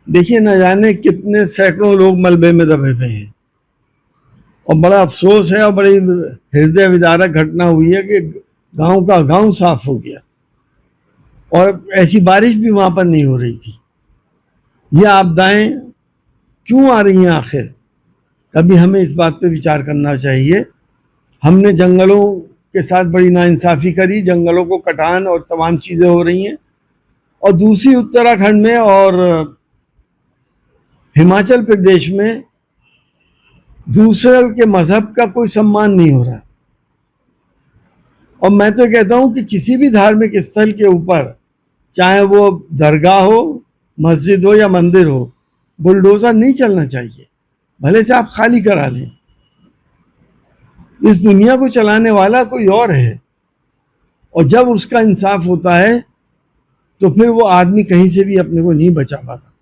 देखिए न जाने कितने सैकड़ों लोग मलबे में दबे हुए हैं, और बड़ा अफसोस है और बड़ी हृदय विदारक घटना हुई है कि गांव का गांव साफ हो गया, और ऐसी बारिश भी वहां पर नहीं हो रही थी। ये आपदाएं क्यों आ रही हैं आखिर? कभी हमें इस बात पे विचार करना चाहिए। हमने जंगलों के साथ बड़ी नाइंसाफ़ी करी, जंगलों को कटान और तमाम चीज़ें हो रही हैं, और दूसरी उत्तराखंड में और हिमाचल प्रदेश में दूसरे के मजहब का कोई सम्मान नहीं हो रहा। और मैं तो कहता हूं कि किसी भी धार्मिक स्थल के ऊपर, चाहे वो दरगाह हो, मस्जिद हो या मंदिर हो, बुलडोजर नहीं चलना चाहिए, भले से आप खाली करा लें। इस दुनिया को चलाने वाला कोई और है, और जब उसका इंसाफ होता है तो फिर वो आदमी कहीं से भी अपने को नहीं बचा पाता।